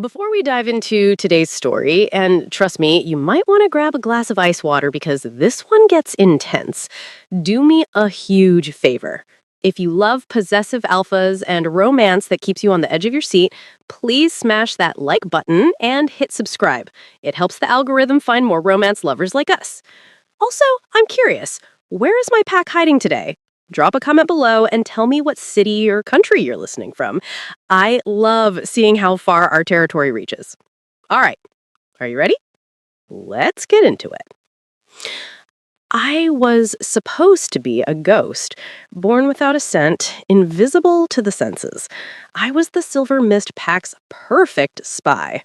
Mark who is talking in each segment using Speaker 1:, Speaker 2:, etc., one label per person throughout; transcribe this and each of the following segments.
Speaker 1: Before we dive into today's story, and trust me, you might want to grab a glass of ice water because this one gets intense. Do me a huge favor. If you love possessive alphas and romance that keeps you on the edge of your seat, please smash that like button and hit subscribe. It helps the algorithm find more romance lovers like us. Also, I'm curious, where is my pack hiding today? Drop a comment below and tell me what city or country you're listening from. I love seeing how far our territory reaches. All right, are you ready? Let's get into it. I was supposed to be a ghost, born without a scent, invisible to the senses. I was the Silver Mist Pack's perfect spy.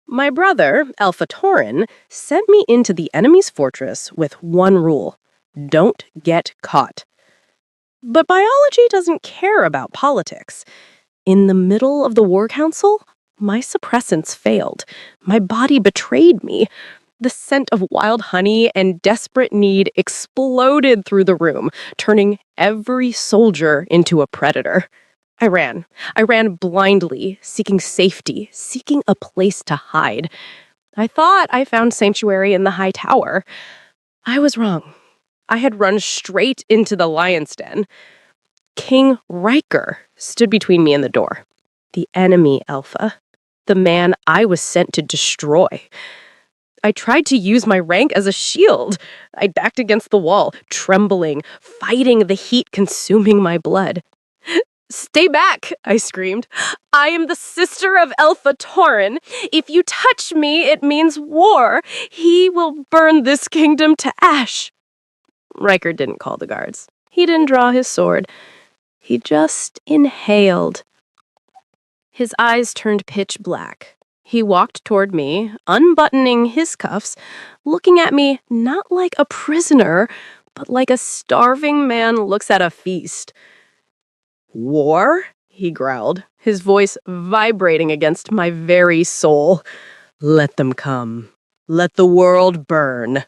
Speaker 1: My brother, Alpha Tauren, sent me into the enemy's fortress with one rule: don't get caught. But biology doesn't care about politics. In the middle of the war council, my suppressants failed. My body betrayed me. The scent of wild honey and desperate need exploded through the room, turning every soldier into a predator. I ran. I ran blindly, seeking safety, seeking a place to hide. I thought I found sanctuary in the high tower. I was wrong. I had run straight into the lion's den. King Riker stood between me and the door. The enemy, Alpha. The man I was sent to destroy. I tried to use my rank as a shield. I backed against the wall, trembling, fighting the heat consuming my blood. "Stay back," I screamed. "I am the sister of Alpha Tauren. If you touch me, it means war. He will burn this kingdom to ash." Riker didn't call the guards. He didn't draw his sword. He just inhaled. His eyes turned pitch black. He walked toward me, unbuttoning his cuffs, looking at me not like a prisoner, but like a starving man looks at a feast. "War?" he growled, his voice vibrating against my very soul. "Let them come. Let the world burn."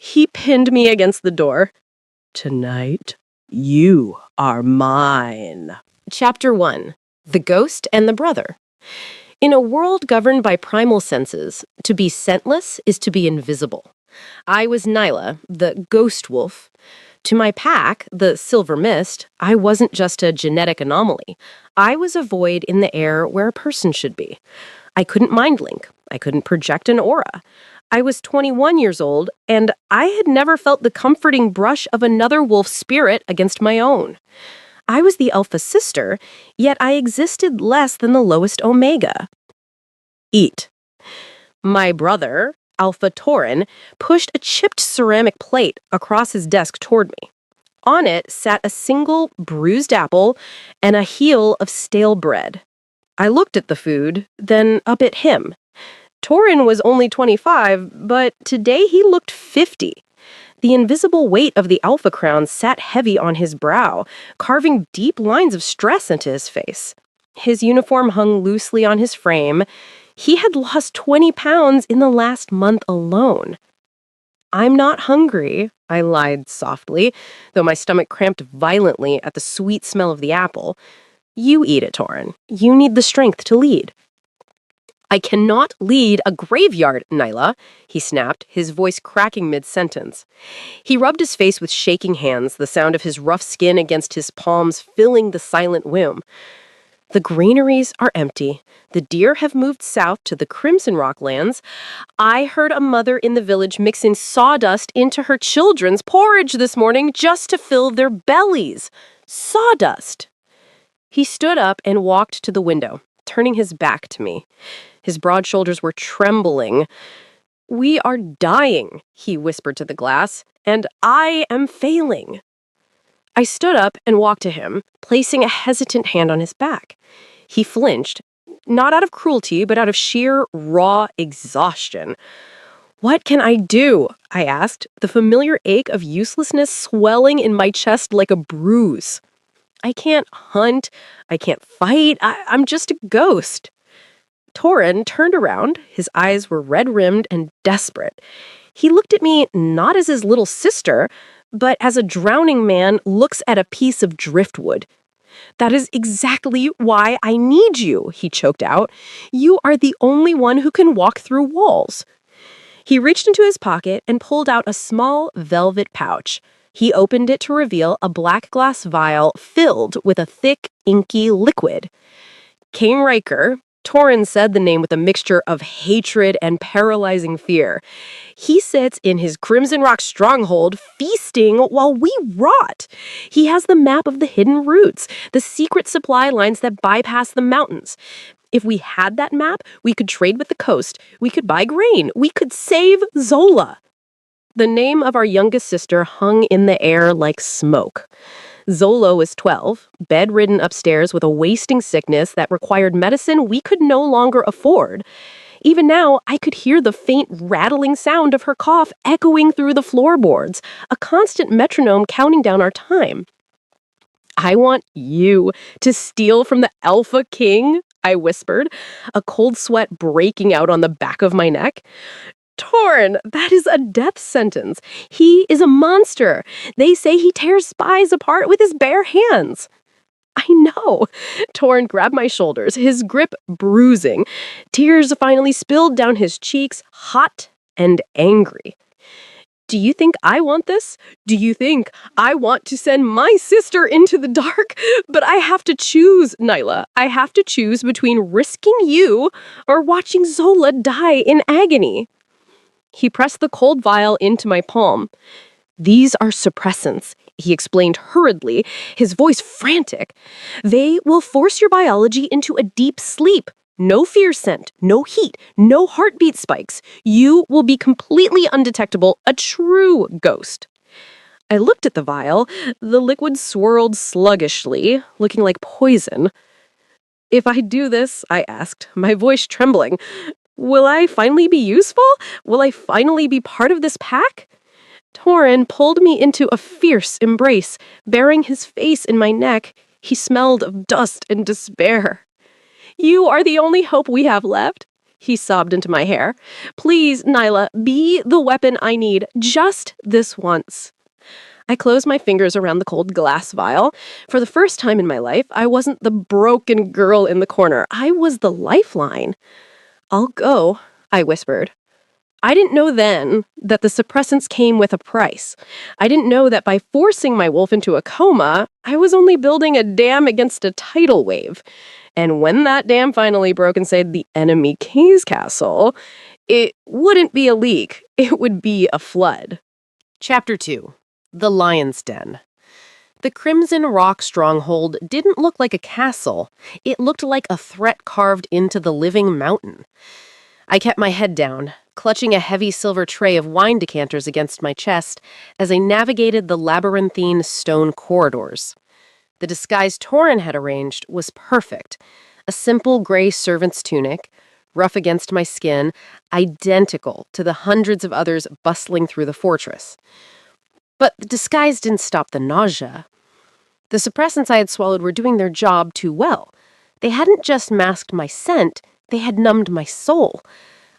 Speaker 1: He pinned me against the door. "Tonight, you are mine." Chapter 1. The Ghost and the Brother. In a world governed by primal senses, to be scentless is to be invisible. I was Nyla, the ghost wolf. To my pack, the Silver Mist, I wasn't just a genetic anomaly. I was a void in the air where a person should be. I couldn't mind link. I couldn't project an aura. I was 21 years old, and I had never felt the comforting brush of another wolf's spirit against my own. I was the alpha sister, yet I existed less than the lowest omega. Eat. My brother, Alpha Tauren, pushed a chipped ceramic plate across his desk toward me. On it sat a single bruised apple and a heel of stale bread. I looked at the food, then up at him. Tauren was only 25, but today he looked 50. The invisible weight of the alpha crown sat heavy on his brow, carving deep lines of stress into his face. His uniform hung loosely on his frame. He had lost 20 pounds in the last month alone. "I'm not hungry," I lied softly, though my stomach cramped violently at the sweet smell of the apple. "You eat it, Tauren. You need the strength to lead." "I cannot lead a graveyard, Nyla," he snapped, his voice cracking mid-sentence. He rubbed his face with shaking hands, the sound of his rough skin against his palms filling the silent womb. "The granaries are empty. The deer have moved south to the Crimson Rock lands. I heard a mother in the village mixing sawdust into her children's porridge this morning just to fill their bellies. Sawdust!" He stood up and walked to the window, turning his back to me. His broad shoulders were trembling. "We are dying," he whispered to the glass, "and I am failing." I stood up and walked to him, placing a hesitant hand on his back. He flinched, not out of cruelty, but out of sheer, raw exhaustion. "What can I do?" I asked, the familiar ache of uselessness swelling in my chest like a bruise. "I can't hunt. I can't fight. I'm just a ghost." Tauren turned around. His eyes were red-rimmed and desperate. He looked at me not as his little sister, but as a drowning man looks at a piece of driftwood. That is exactly why I need you, he choked out. You are the only one who can walk through walls. He reached into his pocket and pulled out a small velvet pouch. He opened it to reveal a black glass vial filled with a thick, inky liquid. Kane Riker, Torin said the name with a mixture of hatred and paralyzing fear. He sits in his Crimson Rock stronghold, feasting while we rot. He has the map of the hidden routes, the secret supply lines that bypass the mountains. If we had that map, we could trade with the coast, we could buy grain, we could save Zola. The name of our youngest sister hung in the air like smoke. Zola was 12, bedridden upstairs with a wasting sickness that required medicine we could no longer afford. Even now, I could hear the faint rattling sound of her cough echoing through the floorboards, a constant metronome counting down our time. I want you to steal from the Alpha King, I whispered, a cold sweat breaking out on the back of my neck. Torin, that is a death sentence. He is a monster. They say he tears spies apart with his bare hands. I know. Torin grabbed my shoulders, his grip bruising. Tears finally spilled down his cheeks, hot and angry. Do you think I want this? Do you think I want to send my sister into the dark? But I have to choose, Nyla. I have to choose between risking you or watching Zola die in agony. He pressed the cold vial into my palm. These are suppressants, he explained hurriedly, his voice frantic. They will force your biology into a deep sleep. No fear scent, no heat, no heartbeat spikes. You will be completely undetectable, a true ghost. I looked at the vial. The liquid swirled sluggishly, looking like poison. If I do this, I asked, my voice trembling, will I finally be useful? Will I finally be part of this pack? Torin pulled me into a fierce embrace, burying his face in my neck. He smelled of dust and despair. You are the only hope we have left, he sobbed into my hair. Please, Nyla, be the weapon I need, just this once. I closed my fingers around the cold glass vial. For the first time in my life, I wasn't the broken girl in the corner. I was the lifeline. I'll go, I whispered. I didn't know then that the suppressants came with a price. I didn't know that by forcing my wolf into a coma, I was only building a dam against a tidal wave. And when that dam finally broke inside the enemy K's castle, it wouldn't be a leak, it would be a flood. Chapter 2. The Lion's Den. The Crimson Rock stronghold didn't look like a castle. It looked like a threat carved into the living mountain. I kept my head down, clutching a heavy silver tray of wine decanters against my chest as I navigated the labyrinthine stone corridors. The disguise Torin had arranged was perfect. A simple gray servant's tunic, rough against my skin, identical to the hundreds of others bustling through the fortress. But the disguise didn't stop the nausea. The suppressants I had swallowed were doing their job too well. They hadn't just masked my scent, they had numbed my soul.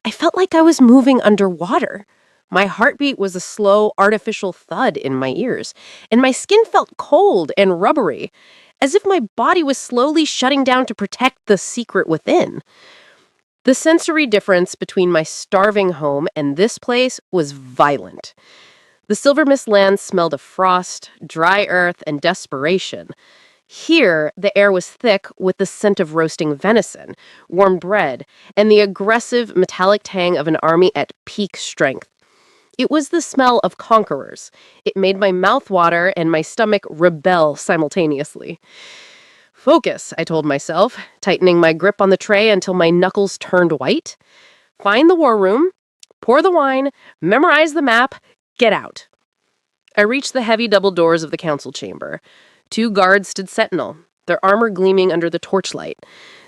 Speaker 1: I felt like I was moving underwater. My heartbeat was a slow, artificial thud in my ears, and my skin felt cold and rubbery, as if my body was slowly shutting down to protect the secret within. The sensory difference between my starving home and this place was violent. The Silver Mist land smelled of frost, dry earth, and desperation. Here, the air was thick with the scent of roasting venison, warm bread, and the aggressive metallic tang of an army at peak strength. It was the smell of conquerors. It made my mouth water and my stomach rebel simultaneously. Focus, I told myself, tightening my grip on the tray until my knuckles turned white. Find the war room, pour the wine, memorize the map, get out. I reached the heavy double doors of the council chamber. 2 guards stood sentinel, their armor gleaming under the torchlight.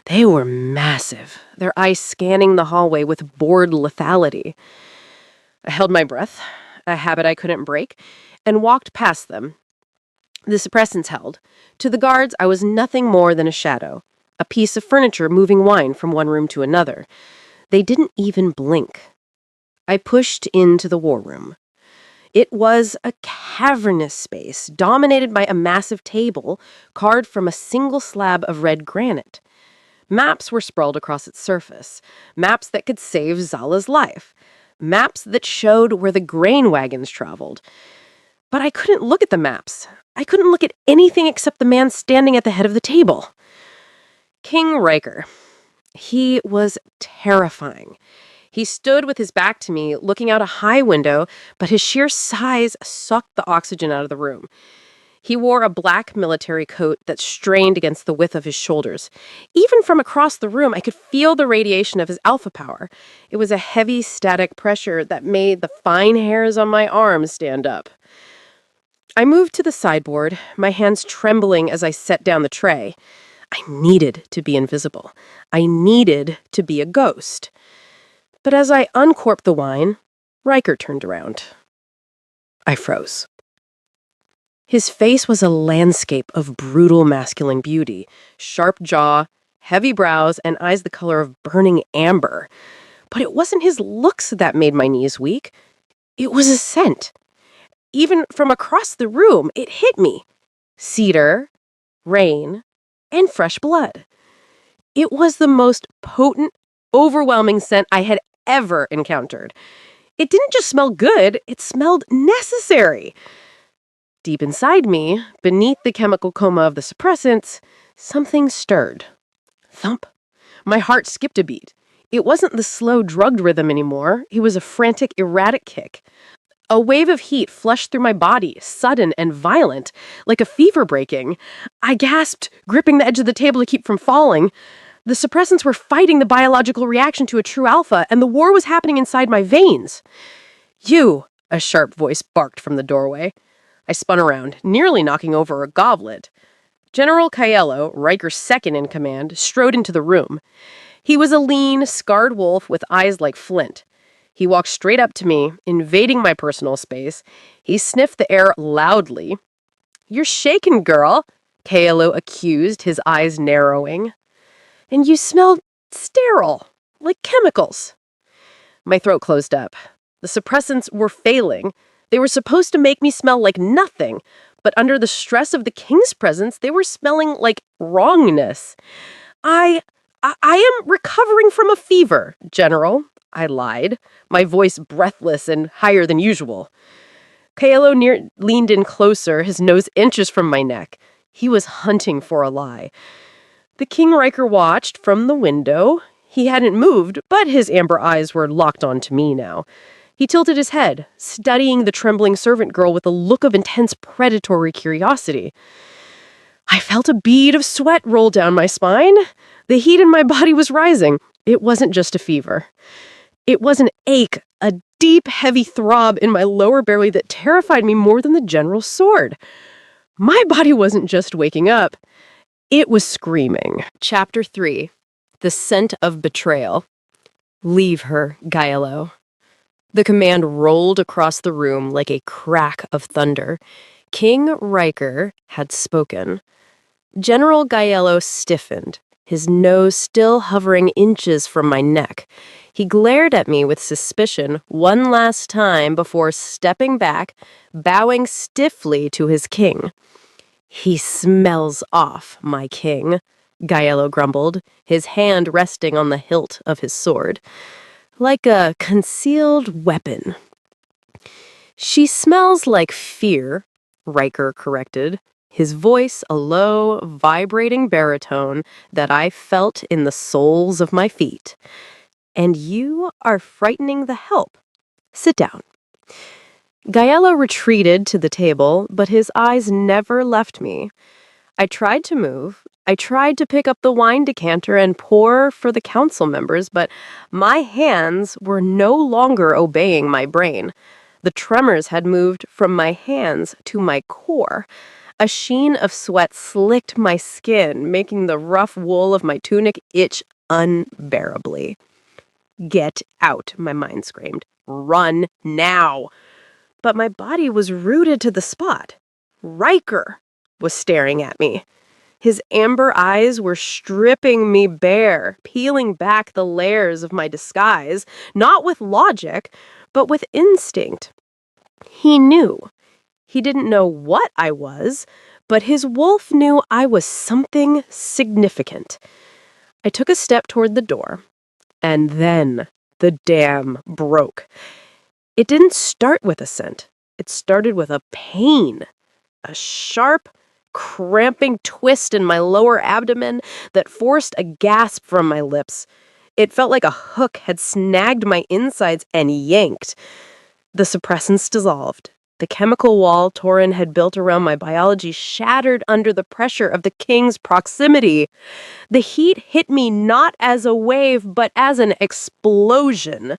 Speaker 1: They were massive, their eyes scanning the hallway with bored lethality. I held my breath, a habit I couldn't break, and walked past them. The suppressants held. To the guards, I was nothing more than a shadow, a piece of furniture moving wine from one room to another. They didn't even blink. I pushed into the war room. It was a cavernous space dominated by a massive table carved from a single slab of red granite. Maps were sprawled across its surface, maps that could save Zala's life, maps that showed where the grain wagons traveled. But I couldn't look at the maps. I couldn't look at anything except the man standing at the head of the table. King Riker. He was terrifying. He stood with his back to me, looking out a high window, but his sheer size sucked the oxygen out of the room. He wore a black military coat that strained against the width of his shoulders. Even from across the room, I could feel the radiation of his alpha power. It was a heavy static pressure that made the fine hairs on my arms stand up. I moved to the sideboard, my hands trembling as I set down the tray. I needed to be invisible. I needed to be a ghost. But as I uncorked the wine, Riker turned around. I froze. His face was a landscape of brutal masculine beauty, sharp jaw, heavy brows, and eyes the color of burning amber. But it wasn't his looks that made my knees weak. It was a scent. Even from across the room, it hit me. Cedar, rain, and fresh blood. It was the most potent, overwhelming scent I had ever encountered. It didn't just smell good, it smelled necessary. Deep inside me, beneath the chemical coma of the suppressants, something stirred. Thump. My heart skipped a beat. It wasn't the slow, drugged rhythm anymore. It was a frantic, erratic kick. A wave of heat flushed through my body, sudden and violent, like a fever breaking. I gasped, gripping the edge of the table to keep from falling. The suppressants were fighting the biological reaction to a true alpha, and the war was happening inside my veins. "You!" a sharp voice barked from the doorway. I spun around, nearly knocking over a goblet. General Caiello, Riker's second in command, strode into the room. He was a lean, scarred wolf with eyes like flint. He walked straight up to me, invading my personal space. He sniffed the air loudly. "You're shaken, girl," Caiello accused, his eyes narrowing. "And you smell sterile, like chemicals." My throat closed up. The suppressants were failing. They were supposed to make me smell like nothing, but under the stress of the king's presence, they were smelling like wrongness. I am recovering from a fever, General," I lied, my voice breathless and higher than usual. Caiello leaned in closer, his nose inches from my neck. He was hunting for a lie. The King Riker watched from the window. He hadn't moved, but his amber eyes were locked onto me now. He tilted his head, studying the trembling servant girl with a look of intense predatory curiosity. I felt a bead of sweat roll down my spine. The heat in my body was rising. It wasn't just a fever. It was an ache, a deep, heavy throb in my lower belly that terrified me more than the general's sword. My body wasn't just waking up. It was screaming. Chapter 3. The Scent of Betrayal. "Leave her, Caiello." The command rolled across the room like a crack of thunder. King Riker had spoken. General Caiello stiffened, his nose still hovering inches from my neck. He glared at me with suspicion one last time before stepping back, bowing stiffly to his king. "He smells off, my king," Caiello grumbled, his hand resting on the hilt of his sword. "Like a concealed weapon." "She smells like fear," Riker corrected, his voice a low, vibrating baritone that I felt in the soles of my feet. "And you are frightening the help. Sit down." Caiello retreated to the table, but his eyes never left me. I tried to move. I tried to pick up the wine decanter and pour for the council members, but my hands were no longer obeying my brain. The tremors had moved from my hands to my core. A sheen of sweat slicked my skin, making the rough wool of my tunic itch unbearably. "Get out," my mind screamed. "Run now." But my body was rooted to the spot. Riker was staring at me. His amber eyes were stripping me bare, peeling back the layers of my disguise, not with logic, but with instinct. He knew. He didn't know what I was, but his wolf knew I was something significant. I took a step toward the door, and then the dam broke. It didn't start with a scent. It started with a pain, a sharp, cramping twist in my lower abdomen that forced a gasp from my lips. It felt like a hook had snagged my insides and yanked. The suppressants dissolved. The chemical wall Torin had built around my biology shattered under the pressure of the king's proximity. The heat hit me not as a wave, but as an explosion.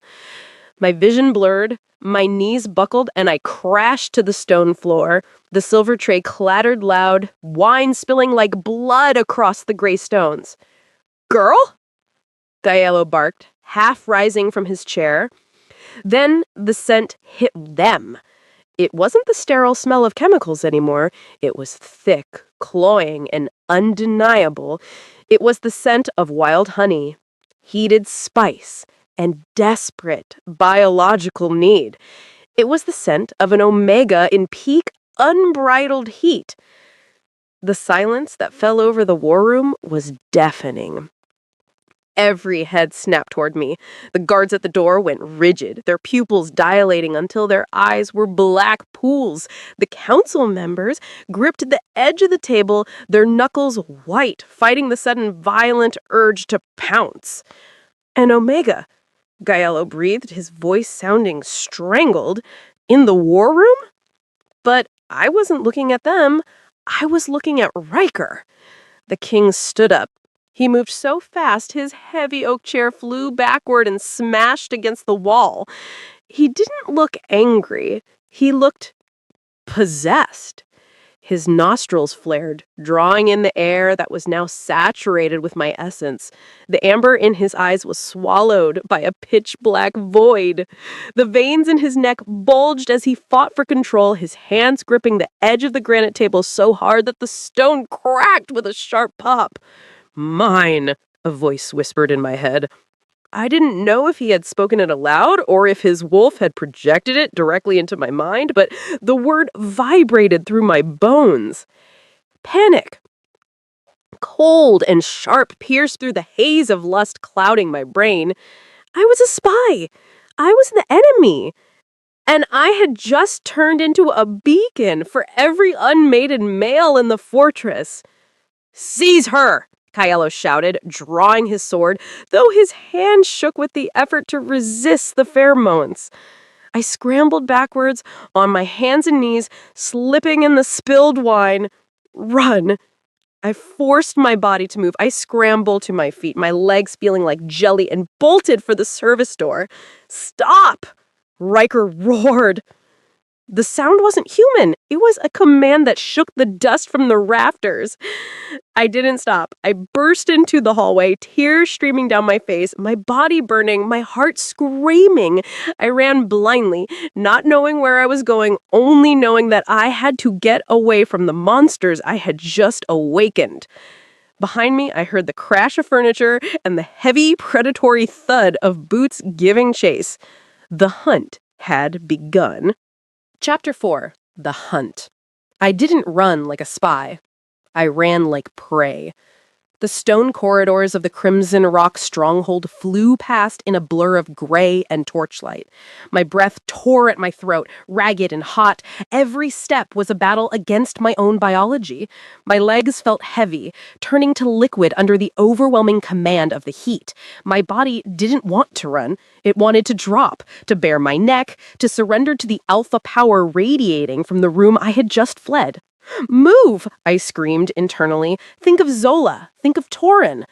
Speaker 1: My vision blurred, my knees buckled, and I crashed to the stone floor. The silver tray clattered loud, wine spilling like blood across the gray stones. "Girl?" Gaiello barked, half rising from his chair. Then the scent hit them. It wasn't the sterile smell of chemicals anymore. It was thick, cloying, and undeniable. It was the scent of wild honey, heated spice, and desperate biological need. It was the scent of an omega in peak, unbridled heat. The silence that fell over the war room was deafening. Every head snapped toward me. The guards at the door went rigid, their pupils dilating until their eyes were black pools. The council members gripped the edge of the table, their knuckles white, fighting the sudden violent urge to pounce. "An omega," Gaiello breathed, his voice sounding strangled. "In the war room?" But I wasn't looking at them. I was looking at Riker. The king stood up. He moved so fast, his heavy oak chair flew backward and smashed against the wall. He didn't look angry. He looked possessed. His nostrils flared, drawing in the air that was now saturated with my essence. The amber in his eyes was swallowed by a pitch-black void. The veins in his neck bulged as he fought for control, his hands gripping the edge of the granite table so hard that the stone cracked with a sharp pop. "Mine," a voice whispered in my head. I didn't know if he had spoken it aloud or if his wolf had projected it directly into my mind, but the word vibrated through my bones. Panic. Cold and sharp pierced through the haze of lust clouding my brain. I was a spy. I was the enemy. And I had just turned into a beacon for every unmated male in the fortress. "Seize her!" Gaiello shouted, drawing his sword, though his hand shook with the effort to resist the pheromones. I scrambled backwards, on my hands and knees, slipping in the spilled wine. "Run!" I forced my body to move. I scrambled to my feet, my legs feeling like jelly, and bolted for the service door. "Stop!" Riker roared. The sound wasn't human. It was a command that shook the dust from the rafters. I didn't stop. I burst into the hallway, tears streaming down my face, my body burning, my heart screaming. I ran blindly, not knowing where I was going, only knowing that I had to get away from the monsters I had just awakened. Behind me, I heard the crash of furniture and the heavy, predatory thud of boots giving chase. The hunt had begun. Chapter 4. The Hunt. I didn't run like a spy. I ran like prey. The stone corridors of the Crimson Rock stronghold flew past in a blur of gray and torchlight. My breath tore at my throat, ragged and hot. Every step was a battle against my own biology. My legs felt heavy, turning to liquid under the overwhelming command of the heat. My body didn't want to run. It wanted to drop, to bare my neck, to surrender to the alpha power radiating from the room I had just fled. "Move!" I screamed internally. "Think of Zola. Think of Torin."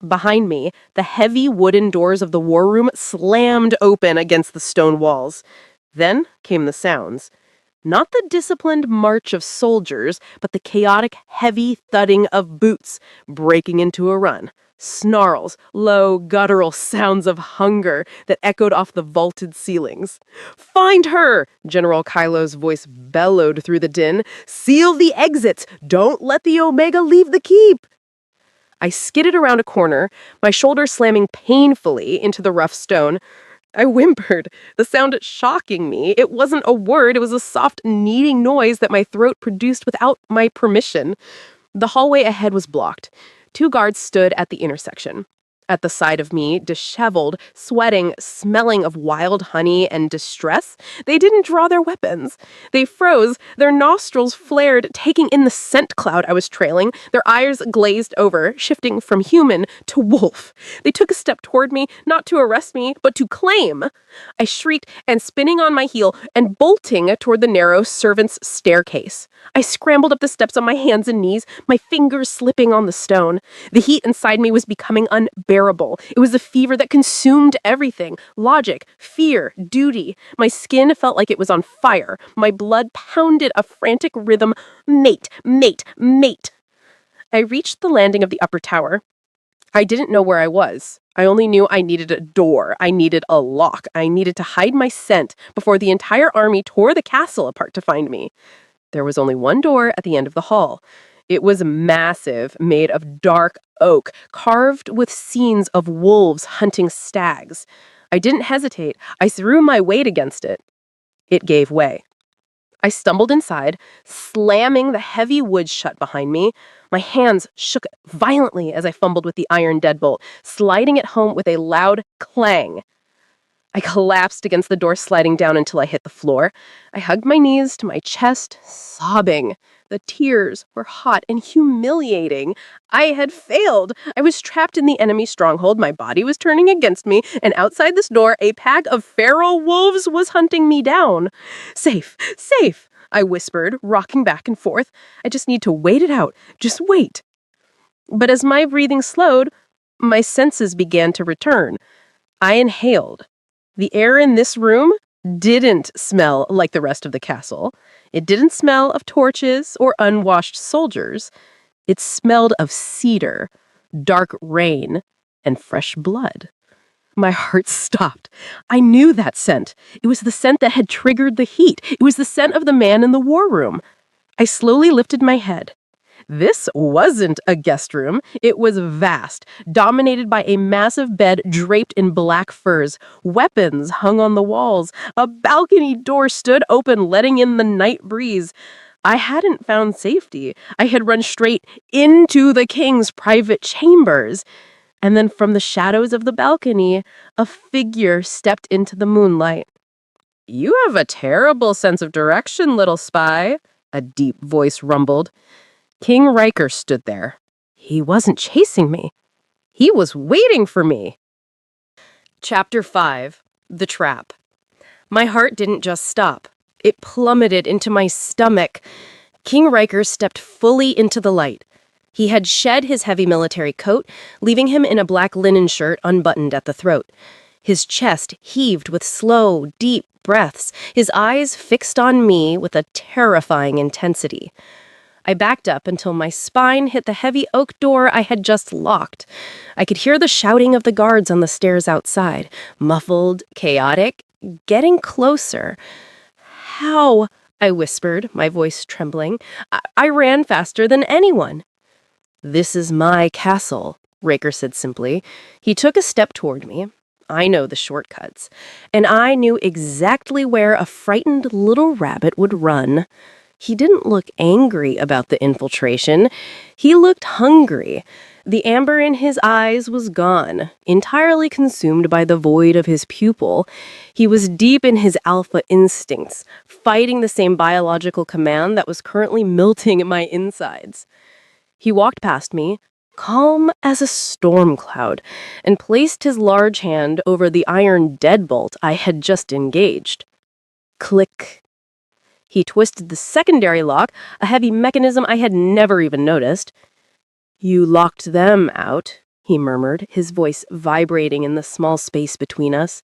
Speaker 1: Behind me, the heavy wooden doors of the war room slammed open against the stone walls. Then came the sounds. Not the disciplined march of soldiers, but the chaotic, heavy thudding of boots breaking into a run. Snarls, low, guttural sounds of hunger that echoed off the vaulted ceilings. "Find her!" General Kylo's voice bellowed through the din. "Seal the exits! Don't let the Omega leave the keep!" I skidded around a corner, my shoulder slamming painfully into the rough stone. I whimpered, the sound shocking me. It wasn't a word, it was a soft, kneading noise that my throat produced without my permission. The hallway ahead was blocked. Two guards stood at the intersection. At the side of me, disheveled, sweating, smelling of wild honey and distress, they didn't draw their weapons. They froze, their nostrils flared, taking in the scent cloud I was trailing, their eyes glazed over, shifting from human to wolf. They took a step toward me, not to arrest me, but to claim. I shrieked and spinning on my heel and bolting toward the narrow servant's staircase. I scrambled up the steps on my hands and knees, my fingers slipping on the stone. The heat inside me was becoming unbearable. It was a fever that consumed everything: logic, fear, duty. My skin felt like it was on fire. My blood pounded a frantic rhythm. Mate, mate, mate. I reached the landing of the upper tower. I didn't know where I was. I only knew I needed a door. I needed a lock. I needed to hide my scent before the entire army tore the castle apart to find me. There was only one door at the end of the hall. It was massive, made of dark oak, carved with scenes of wolves hunting stags. I didn't hesitate. I threw my weight against it. It gave way. I stumbled inside, slamming the heavy wood shut behind me. My hands shook violently as I fumbled with the iron deadbolt, sliding it home with a loud clang. I collapsed against the door, sliding down until I hit the floor. I hugged my knees to my chest, sobbing. The tears were hot and humiliating. I had failed. I was trapped in the enemy stronghold. My body was turning against me, and outside this door, a pack of feral wolves was hunting me down. Safe, safe, I whispered, rocking back and forth. I just need to wait it out. Just wait. But as my breathing slowed, my senses began to return. I inhaled. The air in this room didn't smell like the rest of the castle. It didn't smell of torches or unwashed soldiers. It smelled of cedar, dark rain, and fresh blood. My heart stopped. I knew that scent. It was the scent that had triggered the heat. It was the scent of the man in the war room. I slowly lifted my head. This wasn't a guest room. It was vast, dominated by a massive bed draped in black furs. Weapons hung on the walls. A balcony door stood open, letting in the night breeze. I hadn't found safety. I had run straight into the king's private chambers. And then from the shadows of the balcony, a figure stepped into the moonlight. "You have a terrible sense of direction, little spy," a deep voice rumbled. King Riker stood there. He wasn't chasing me. He was waiting for me. Chapter 5. The Trap. My heart didn't just stop. It plummeted into my stomach. King Riker stepped fully into the light. He had shed his heavy military coat, leaving him in a black linen shirt unbuttoned at the throat. His chest heaved with slow, deep breaths, his eyes fixed on me with a terrifying intensity. I backed up until my spine hit the heavy oak door I had just locked. I could hear the shouting of the guards on the stairs outside, muffled, chaotic, getting closer. "How?" I whispered, my voice trembling. I ran faster than anyone. "This is my castle," Raker said simply. He took a step toward me. I know the shortcuts. And I knew exactly where a frightened little rabbit would run. He didn't look angry about the infiltration. He looked hungry. The amber in his eyes was gone, entirely consumed by the void of his pupil. He was deep in his alpha instincts, fighting the same biological command that was currently melting my insides. He walked past me, calm as a storm cloud, and placed his large hand over the iron deadbolt I had just engaged. Click. He twisted the secondary lock, a heavy mechanism I had never even noticed. "You locked them out," he murmured, his voice vibrating in the small space between us.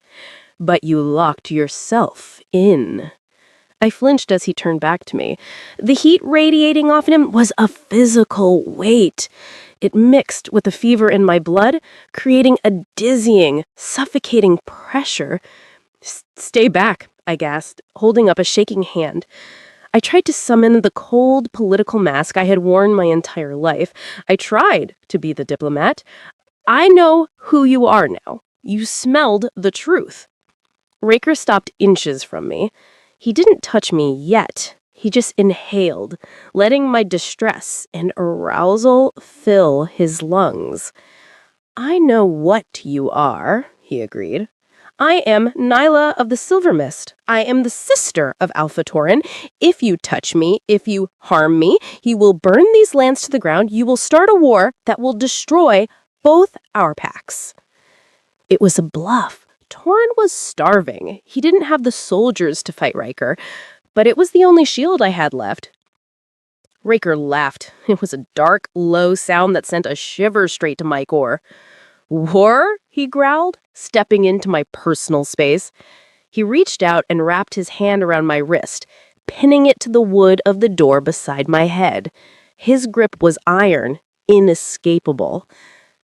Speaker 1: "But you locked yourself in." I flinched as he turned back to me. The heat radiating off him was a physical weight. It mixed with the fever in my blood, creating a dizzying, suffocating pressure. "Stay back," I gasped, holding up a shaking hand. I tried to summon the cold political mask I had worn my entire life. I tried to be the diplomat. "I know who you are now. You smelled the truth." Raker stopped inches from me. He didn't touch me yet. He just inhaled, letting my distress and arousal fill his lungs. "I know what you are," he agreed. "I am Nyla of the Silver Mist. I am the sister of Alpha Tauren. If you touch me, if you harm me, you will burn these lands to the ground. You will start a war that will destroy both our packs." It was a bluff. Tauren was starving. He didn't have the soldiers to fight Riker, but it was the only shield I had left. Raker laughed. It was a dark, low sound that sent a shiver straight to my core. "War?" he growled, stepping into my personal space. He reached out and wrapped his hand around my wrist, pinning it to the wood of the door beside my head. His grip was iron, inescapable.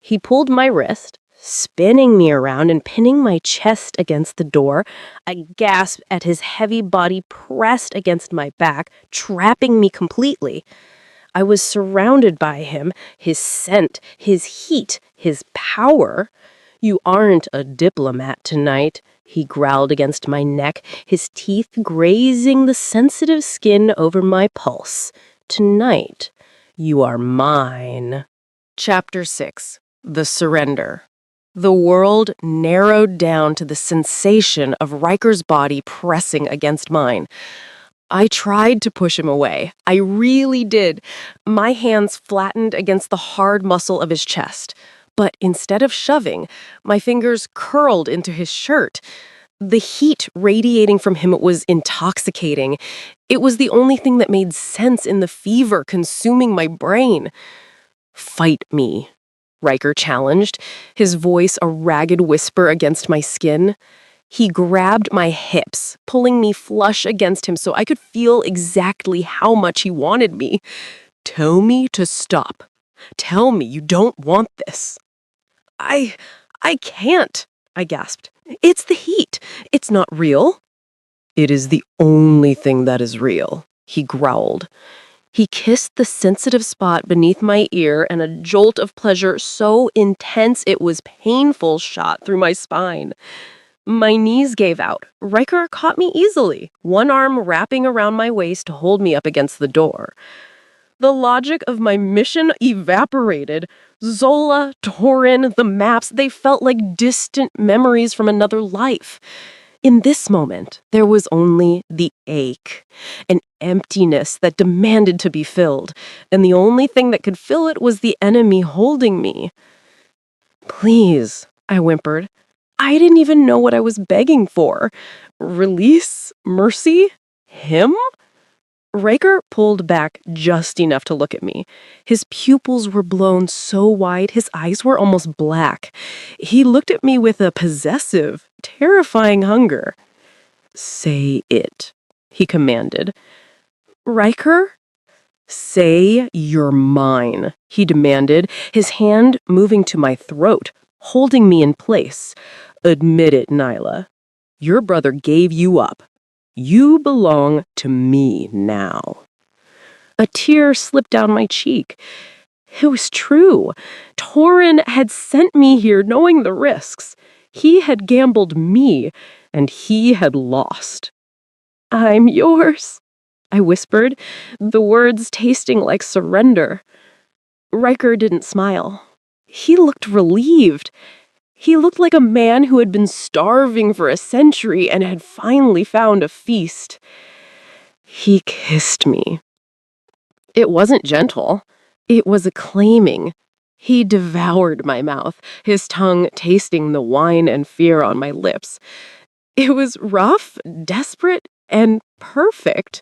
Speaker 1: He pulled my wrist, spinning me around and pinning my chest against the door. I gasped at his heavy body pressed against my back, trapping me completely. I was surrounded by him, his scent, his heat, his power. "You aren't a diplomat tonight," he growled against my neck, his teeth grazing the sensitive skin over my pulse. "Tonight, you are mine." Chapter 6. The Surrender. The world narrowed down to the sensation of Riker's body pressing against mine. I tried to push him away. I really did. My hands flattened against the hard muscle of his chest. But instead of shoving, my fingers curled into his shirt. The heat radiating from him was intoxicating. It was the only thing that made sense in the fever consuming my brain. "Fight me," Riker challenged, his voice a ragged whisper against my skin. He grabbed my hips, pulling me flush against him so I could feel exactly how much he wanted me. "Tell me to stop. Tell me you don't want this." I can't," I gasped. "It's the heat. It's not real." "It is the only thing that is real," he growled. He kissed the sensitive spot beneath my ear, and a jolt of pleasure so intense it was painful shot through my spine. My knees gave out. Riker caught me easily, one arm wrapping around my waist to hold me up against the door. The logic of my mission evaporated. Zola, Tauren, the maps, they felt like distant memories from another life. In this moment, there was only the ache, an emptiness that demanded to be filled, and the only thing that could fill it was the enemy holding me. "Please," I whimpered. I didn't even know what I was begging for. Release? Mercy? Him? Raker pulled back just enough to look at me. His pupils were blown so wide, his eyes were almost black. He looked at me with a possessive, terrifying hunger. "Say it," he commanded. "Riker?" "Say you're mine," he demanded, his hand moving to my throat, holding me in place. "Admit it, Nyla. Your brother gave you up. You belong to me now." A tear slipped down my cheek. It was true. Tauren had sent me here knowing the risks. He had gambled me, and he had lost. "I'm yours," I whispered, the words tasting like surrender. Riker didn't smile. He looked relieved. He looked like a man who had been starving for a century and had finally found a feast. He kissed me. It wasn't gentle. It was acclaiming. He devoured my mouth, his tongue tasting the wine and fear on my lips. It was rough, desperate, and perfect.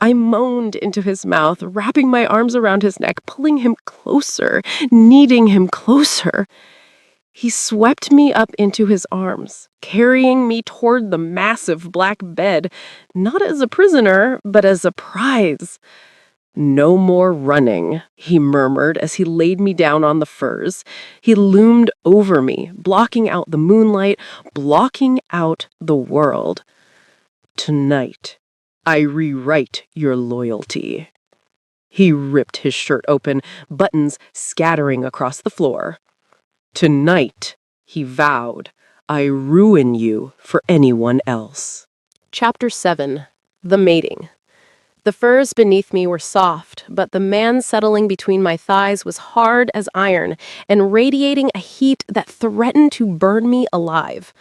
Speaker 1: I moaned into his mouth, wrapping my arms around his neck, pulling him closer, needing him closer. He swept me up into his arms, carrying me toward the massive black bed, not as a prisoner, but as a prize. "No more running," he murmured as he laid me down on the furs. He loomed over me, blocking out the moonlight, blocking out the world. "Tonight, I rewrite your loyalty." He ripped his shirt open, buttons scattering across the floor. "Tonight," he vowed, I ruin you for anyone else. Chapter 7. The Mating. The furs beneath me were soft, but the man settling between my thighs was hard as iron and radiating a heat that threatened to burn me alive.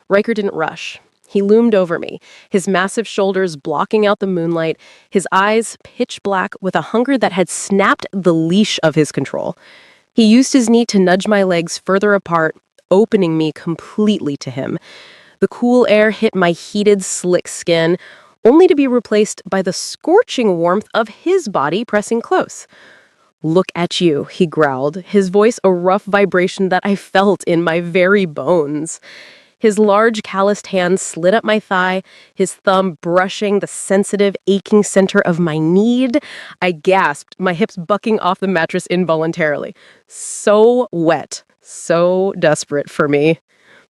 Speaker 1: Riker didn't rush. He loomed over me, his massive shoulders blocking out the moonlight, his eyes pitch black with a hunger that had snapped the leash of his control. He used his knee to nudge my legs further apart, opening me completely to him. The cool air hit my heated, slick skin, only to be replaced by the scorching warmth of his body pressing close. "Look at you," he growled, his voice a rough vibration that I felt in my very bones. His large, calloused hand slid up my thigh, his thumb brushing the sensitive, aching center of my need. I gasped, my hips bucking off the mattress involuntarily. So wet, so desperate for me.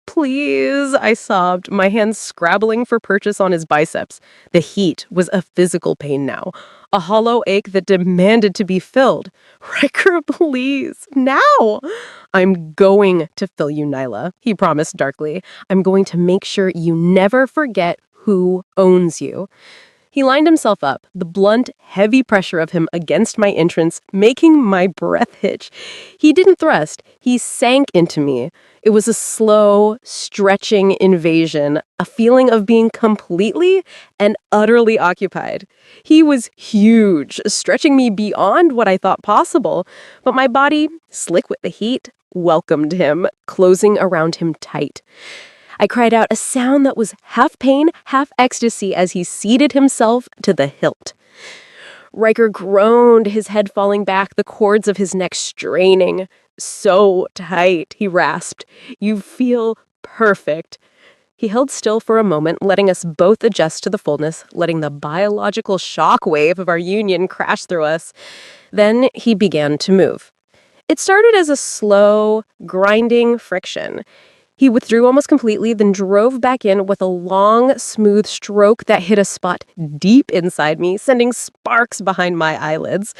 Speaker 1: "Please," I sobbed, my hands scrabbling for purchase on his biceps. The heat was a physical pain now, a hollow ache that demanded to be filled. "Riker, please, now!" "I'm going to fill you, Nyla," he promised darkly. "I'm going to make sure you never forget who owns you." He lined himself up, the blunt, heavy pressure of him against my entrance, making my breath hitch. He didn't thrust, he sank into me. It was a slow, stretching invasion, a feeling of being completely and utterly occupied. He was huge, stretching me beyond what I thought possible, but my body, slick with the heat, welcomed him, closing around him tight. I cried out a sound that was half pain, half ecstasy as he seated himself to the hilt. Riker groaned, his head falling back, the cords of his neck straining. "So tight," he rasped. "You feel perfect." He held still for a moment, letting us both adjust to the fullness, letting the biological shock wave of our union crash through us. Then he began to move. It started as a slow, grinding friction. He withdrew almost completely, then drove back in with a long, smooth stroke that hit a spot deep inside me, sending sparks behind my eyelids.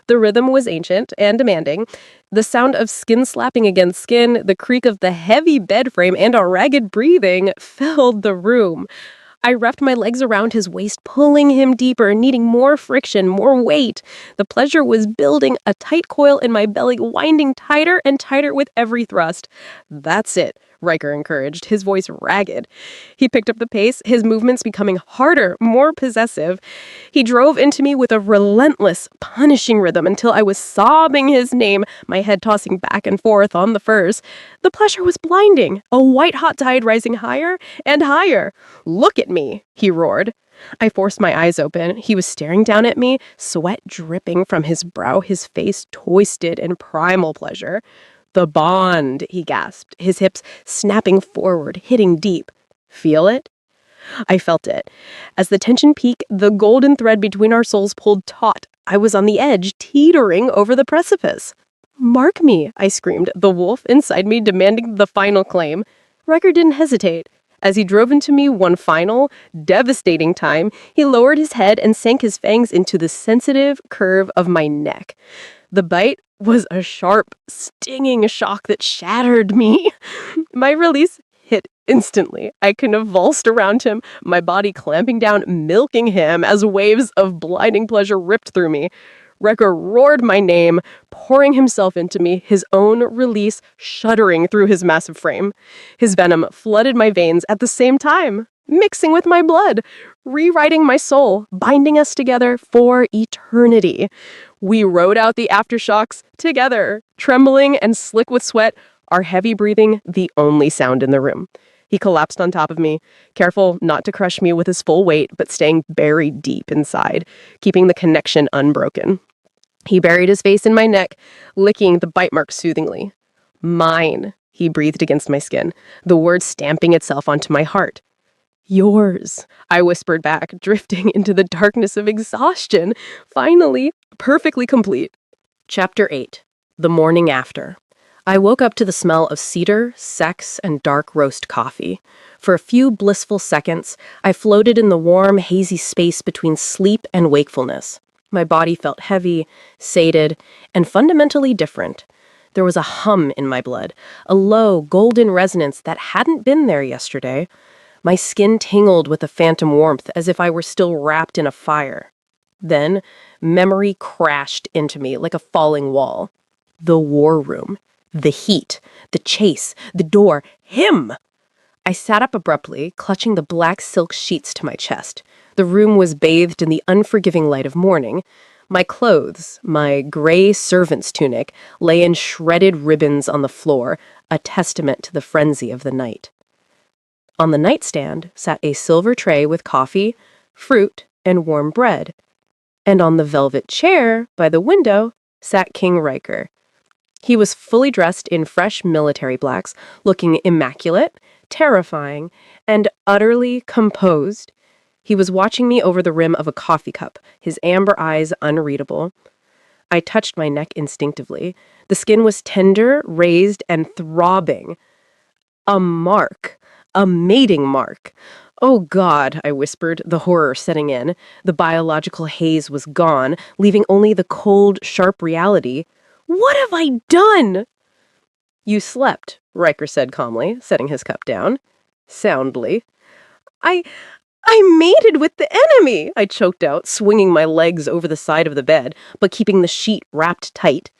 Speaker 1: The rhythm was ancient and demanding. The sound of skin slapping against skin, the creak of the heavy bed frame, and our ragged breathing filled the room. I wrapped my legs around his waist, pulling him deeper, needing more friction, more weight. The pleasure was building, a tight coil in my belly, winding tighter and tighter with every thrust. "That's it," Riker encouraged, his voice ragged. He picked up the pace, his movements becoming harder, more possessive. He drove into me with a relentless, punishing rhythm until I was sobbing his name, my head tossing back and forth on the furs. The pleasure was blinding, a white-hot tide rising higher and higher. "Look at me," he roared. I forced my eyes open. He was staring down at me, sweat dripping from his brow, his face twisted in primal pleasure. "The bond," he gasped, his hips snapping forward, hitting deep. "Feel it?" I felt it. As the tension peaked, the golden thread between our souls pulled taut. I was on the edge, teetering over the precipice. "Mark me," I screamed, the wolf inside me demanding the final claim. Riker didn't hesitate. As he drove into me one final, devastating time, he lowered his head and sank his fangs into the sensitive curve of my neck. The bite was a sharp, stinging shock that shattered me. My release hit instantly. I convulsed around him, my body clamping down, milking him as waves of blinding pleasure ripped through me. Riker roared my name, pouring himself into me, his own release shuddering through his massive frame. His venom flooded my veins at the same time, mixing with my blood, rewriting my soul, binding us together for eternity. We rode out the aftershocks together, trembling and slick with sweat, our heavy breathing the only sound in the room. He collapsed on top of me, careful not to crush me with his full weight, but staying buried deep inside, keeping the connection unbroken. He buried his face in my neck, licking the bite marks soothingly. "Mine," he breathed against my skin, the word stamping itself onto my heart. "Yours," I whispered back, drifting into the darkness of exhaustion, finally, perfectly complete. Chapter 8. The Morning After. I woke up to the smell of cedar, sex, and dark roast coffee. For a few blissful seconds, I floated in the warm, hazy space between sleep and wakefulness. My body felt heavy, sated, and fundamentally different. There was a hum in my blood, a low, golden resonance that hadn't been there yesterday. My skin tingled with a phantom warmth as if I were still wrapped in a fire. Then, memory crashed into me like a falling wall. The war room. The heat. The chase. The door. Him! I sat up abruptly, clutching the black silk sheets to my chest. The room was bathed in the unforgiving light of morning. My clothes, my gray servant's tunic, lay in shredded ribbons on the floor, a testament to the frenzy of the night. On the nightstand sat a silver tray with coffee, fruit, and warm bread. And on the velvet chair by the window sat King Riker. He was fully dressed in fresh military blacks, looking immaculate, terrifying, and utterly composed. He was watching me over the rim of a coffee cup, his amber eyes unreadable. I touched my neck instinctively. The skin was tender, raised, and throbbing. A mark. A mating mark. Oh God, I whispered, the horror setting in. The biological haze was gone, leaving only the cold, sharp reality. What have I done? You slept, Riker said calmly, setting his cup down. Soundly. I mated with the enemy, I choked out, swinging my legs over the side of the bed, but keeping the sheet wrapped tight.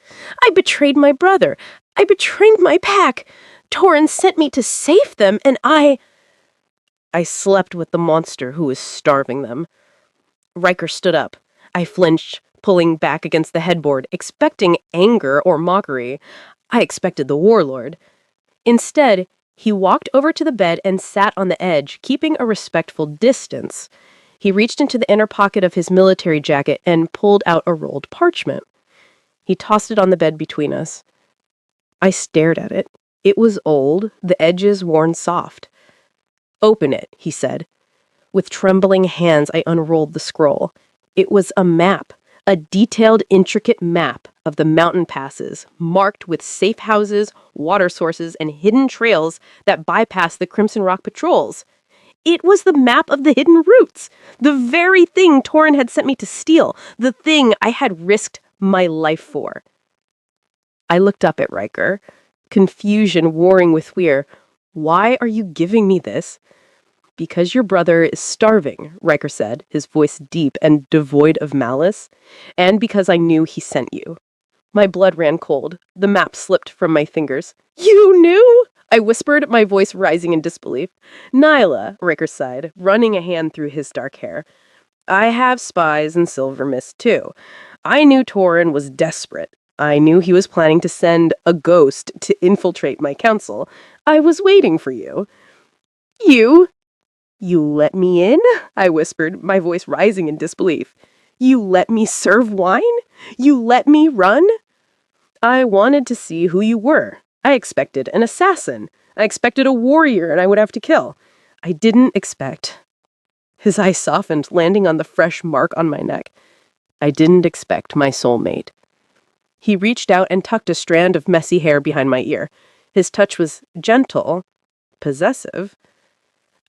Speaker 1: I betrayed my brother. I betrayed my pack. Torin sent me to save them, and I slept with the monster who was starving them. Riker stood up. I flinched, pulling back against the headboard, expecting anger or mockery. I expected the warlord. Instead, he walked over to the bed and sat on the edge, keeping a respectful distance. He reached into the inner pocket of his military jacket and pulled out a rolled parchment. He tossed it on the bed between us. I stared at it. It was old, the edges worn soft. Open it, he said. With trembling hands, I unrolled the scroll. It was a map, a detailed, intricate map of the mountain passes, marked with safe houses, water sources, and hidden trails that bypass the Crimson Rock patrols. It was the map of the hidden routes, the very thing Torin had sent me to steal, the thing I had risked my life for. I looked up at Riker, confusion warring with fear. Why are you giving me this? Because your brother is starving, Riker said, his voice deep and devoid of malice, and because I knew he sent you. My blood ran cold. The map slipped from my fingers. You knew? I whispered, my voice rising in disbelief. Nyla, Riker sighed, running a hand through his dark hair. I have spies in Silver Mist, too. I knew Torin was desperate. I knew he was planning to send a ghost to infiltrate my council. I was waiting for you. You let me in? I whispered, my voice rising in disbelief. You let me serve wine? You let me run? I wanted to see who you were. I expected an assassin. I expected a warrior and I would have to kill. I didn't expect. His eyes softened, landing on the fresh mark on my neck. I didn't expect my soulmate. He reached out and tucked a strand of messy hair behind my ear. His touch was gentle, possessive.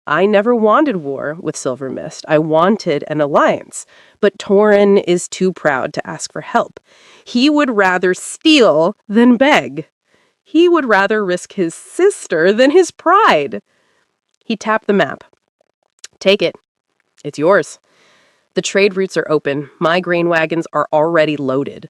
Speaker 1: I never wanted war with Silver Mist. I wanted an alliance. But Torin is too proud to ask for help. He would rather steal than beg. He would rather risk his sister than his pride. He tapped the map. Take it. It's yours. The trade routes are open. My grain wagons are already loaded.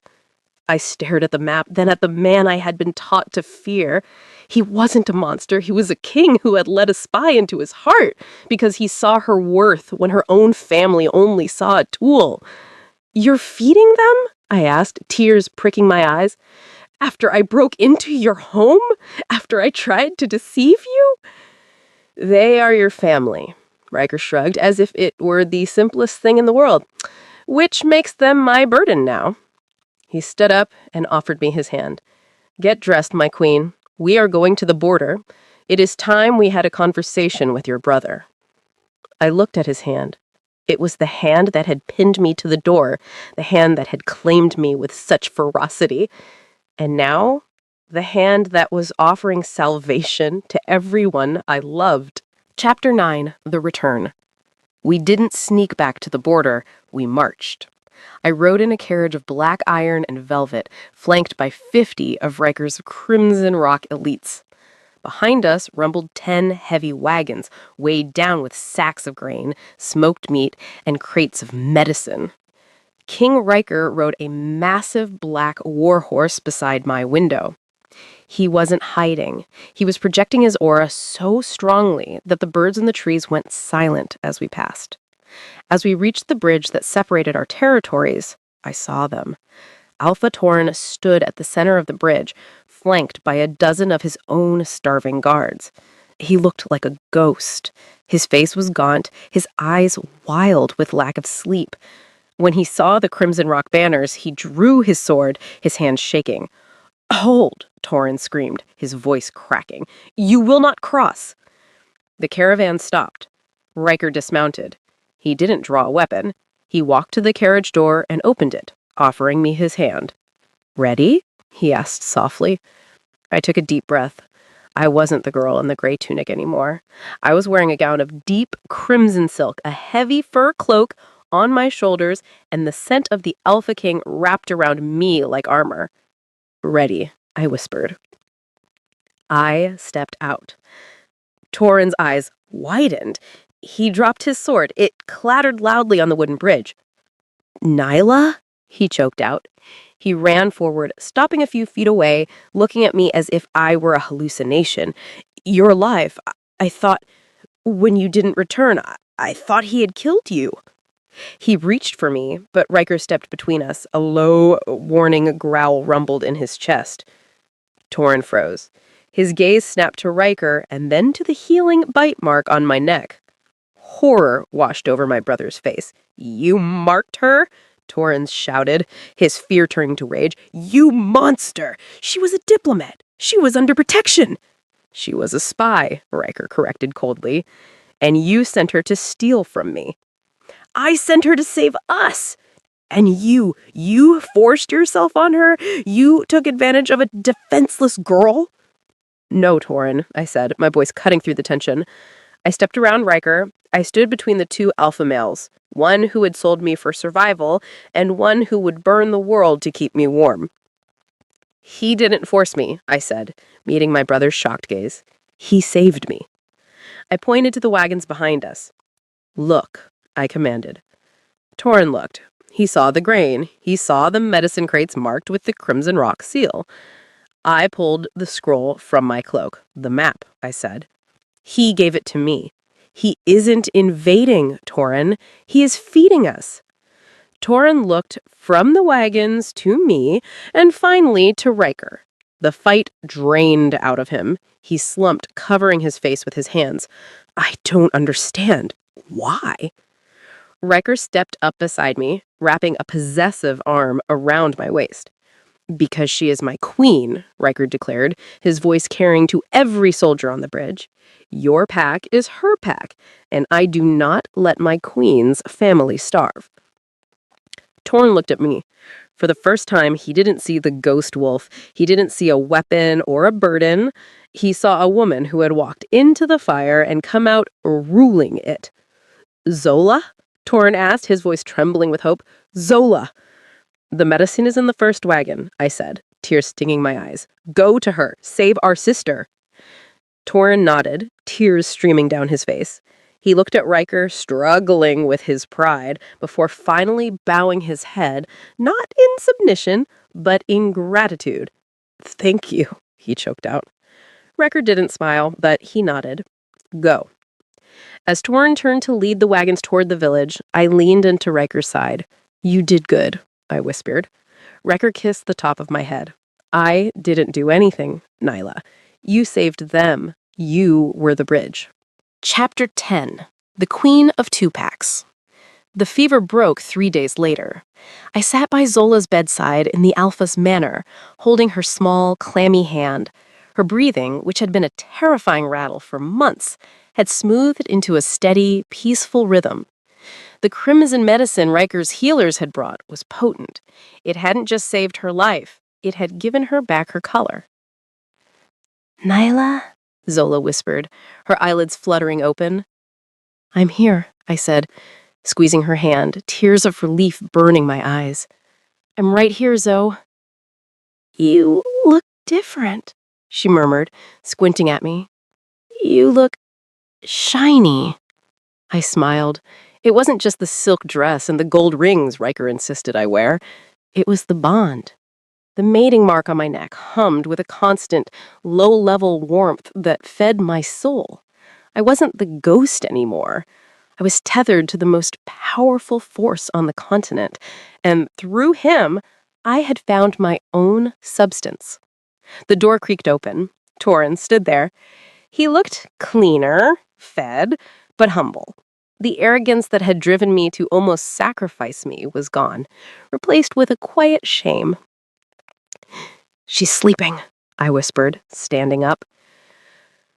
Speaker 1: I stared at the map, then at the man I had been taught to fear. He wasn't a monster. He was a king who had let a spy into his heart because he saw her worth when her own family only saw a tool. You're feeding them? I asked, tears pricking my eyes. After I broke into your home? After I tried to deceive you? They are your family, Riker shrugged, as if it were the simplest thing in the world. Which makes them my burden now. He stood up and offered me his hand. Get dressed, my queen. We are going to the border. It is time we had a conversation with your brother. I looked at his hand. It was the hand that had pinned me to the door, the hand that had claimed me with such ferocity. And now, the hand that was offering salvation to everyone I loved. Chapter 9, The Return. We didn't sneak back to the border, we marched. I rode in a carriage of black iron and velvet, flanked by 50 of Riker's Crimson Rock elites. Behind us rumbled 10 heavy wagons, weighed down with sacks of grain, smoked meat, and crates of medicine. King Riker rode a massive black warhorse beside my window. He wasn't hiding. He was projecting his aura so strongly that the birds in the trees went silent as we passed. As we reached the bridge that separated our territories, I saw them. Alpha Tauren stood at the center of the bridge, flanked by a dozen of his own starving guards. He looked like a ghost. His face was gaunt, his eyes wild with lack of sleep. When he saw the Crimson Rock banners, he drew his sword, his hands shaking. "Hold!" Tauren screamed, his voice cracking. "You will not cross!" The caravan stopped. Riker dismounted. He didn't draw a weapon. He walked to the carriage door and opened it, offering me his hand. "Ready?" he asked softly. I took a deep breath. I wasn't the girl in the gray tunic anymore. I was wearing a gown of deep crimson silk, a heavy fur cloak on my shoulders, and the scent of the Alpha King wrapped around me like armor. "Ready," I whispered. I stepped out. Tauren's eyes widened. He dropped his sword. It clattered loudly on the wooden bridge. "Nyla?" he choked out. He ran forward, stopping a few feet away, looking at me as if I were a hallucination. "You're alive. I thought, when you didn't return, I thought he had killed you." He reached for me, but Riker stepped between us. A low, warning growl rumbled in his chest. Tauren froze. His gaze snapped to Riker and then to the healing bite mark on my neck. Horror washed over my brother's face. "You marked her?" Tauren shouted, his fear turning to rage. "You monster! She was a diplomat. She was under protection." "She was a spy," Riker corrected coldly. "And you sent her to steal from me." "I sent her to save us." "And you forced yourself on her? You took advantage of a defenseless girl?" "No, Tauren," I said, my voice cutting through the tension. I stepped around Riker. I stood between the two alpha males, one who had sold me for survival, and one who would burn the world to keep me warm. "He didn't force me," I said, meeting my brother's shocked gaze. "He saved me." I pointed to the wagons behind us. "Look," I commanded. Tauren looked. He saw the grain. He saw the medicine crates marked with the Crimson Rock seal. I pulled the scroll from my cloak. "The map," I said. "He gave it to me. He isn't invading, Tauren. He is feeding us." Tauren looked from the wagons to me and finally to Riker. The fight drained out of him. He slumped, covering his face with his hands. "I don't understand. Why?" Riker stepped up beside me, wrapping a possessive arm around my waist. "Because she is my queen," Riker declared, his voice carrying to every soldier on the bridge. "Your pack is her pack, and I do not let my queen's family starve." Tauren looked at me. For the first time, he didn't see the ghost wolf. He didn't see a weapon or a burden. He saw a woman who had walked into the fire and come out ruling it. "Zola?" Tauren asked, his voice trembling with hope. "Zola." "The medicine is in the first wagon," I said, tears stinging my eyes. "Go to her. Save our sister." Tauren nodded, tears streaming down his face. He looked at Riker, struggling with his pride, before finally bowing his head, not in submission, but in gratitude. "Thank you," he choked out. Riker didn't smile, but he nodded. "Go." As Tauren turned to lead the wagons toward the village, I leaned into Riker's side. "You did good," I whispered. Riker kissed the top of my head. "I didn't do anything, Nyla. You saved them. You were the bridge." Chapter 10. The Queen of Two Packs. The fever broke 3 days later. I sat by Zola's bedside in the Alpha's manor, holding her small, clammy hand. Her breathing, which had been a terrifying rattle for months, had smoothed into a steady, peaceful rhythm. The crimson medicine Riker's healers had brought was potent. It hadn't just saved her life, it had given her back her color. "Nyla?" Zola whispered, her eyelids fluttering open. "I'm here," I said. squeezing her hand, tears of relief burning my eyes. "I'm right here, Zoe." "You look different," she murmured, squinting at me. "You look shiny." I smiled. It wasn't just the silk dress and the gold rings Riker insisted I wear. It was the bond. The mating mark on my neck hummed with a constant, low-level warmth that fed my soul. I wasn't the ghost anymore. I was tethered to the most powerful force on the continent, and through him, I had found my own substance. The door creaked open. Torin stood there. He looked cleaner, fed, but humble. The arrogance that had driven me to almost sacrifice me was gone, replaced with a quiet shame. "She's sleeping," I whispered, standing up.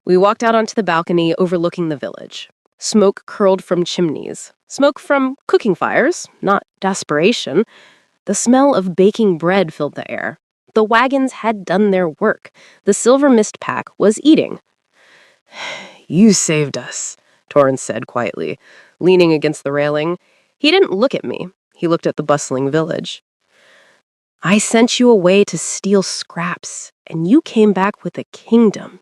Speaker 1: We walked out onto the balcony overlooking the village. Smoke curled from chimneys. Smoke from cooking fires, not desperation. The smell of baking bread filled the air. The wagons had done their work. The Silver Mist Pack was eating. "You saved us," Torrance said quietly, leaning against the railing. He didn't look at me. He looked at the bustling village. "I sent you away to steal scraps, and you came back with a kingdom."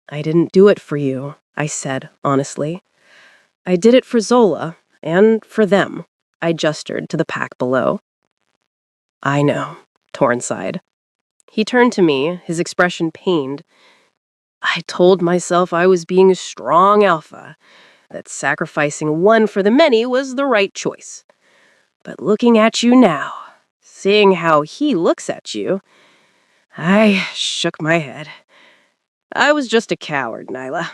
Speaker 1: "I didn't do it for you," I said, honestly. "I did it for Zola, and for them." I gestured to the pack below. "I know," Torrance sighed. He turned to me, his expression pained. "I told myself I was being a strong alpha, that sacrificing one for the many was the right choice. But looking at you now, seeing how he looks at you, I shook my head. I was just a coward, Nyla.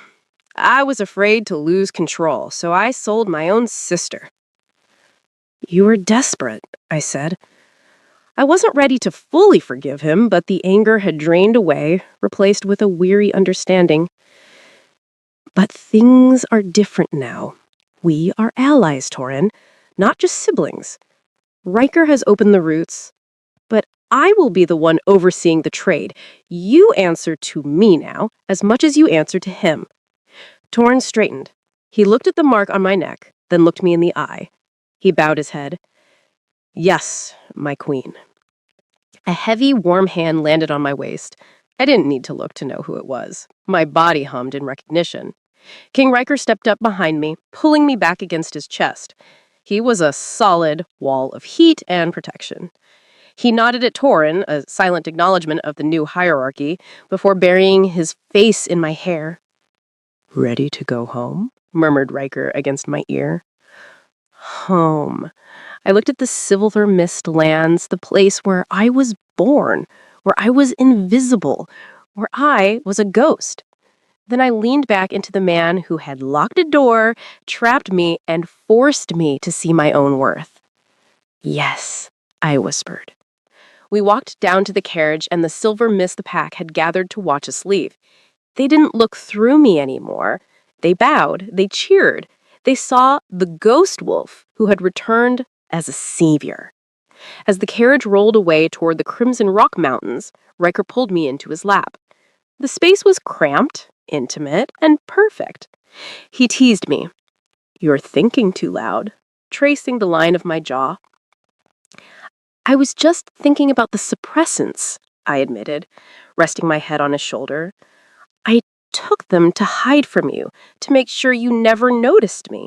Speaker 1: I was afraid to lose control, so I sold my own sister." "You were desperate," I said. I wasn't ready to fully forgive him, but the anger had drained away, replaced with a weary understanding. "But things are different now. We are allies, Torin, not just siblings. Riker has opened the routes, but I will be the one overseeing the trade. You answer to me now, as much as you answer to him." Torin straightened. He looked at the mark on my neck, then looked me in the eye. He bowed his head. "Yes, my queen." A heavy, warm hand landed on my waist. I didn't need to look to know who it was. My body hummed in recognition. King Riker stepped up behind me, pulling me back against his chest. He was a solid wall of heat and protection. He nodded at Torin, a silent acknowledgement of the new hierarchy, before burying his face in my hair. "Ready to go home?" murmured Riker against my ear. Home. I looked at the Silver Mist lands, the place where I was born, where I was invisible, where I was a ghost. Then I leaned back into the man who had locked a door, trapped me, and forced me to see my own worth. "Yes," I whispered. We walked down to the carriage, and the Silver Mist Pack had gathered to watch us leave. They didn't look through me anymore. They bowed, they cheered. They saw the ghost wolf who had returned as a savior. As the carriage rolled away toward the Crimson Rock Mountains, Riker pulled me into his lap. The space was cramped, intimate, and perfect. He teased me. "You're thinking too loud," tracing the line of my jaw. "I was just thinking about the suppressants," I admitted, resting my head on his shoulder. "I took them to hide from you, to make sure you never noticed me."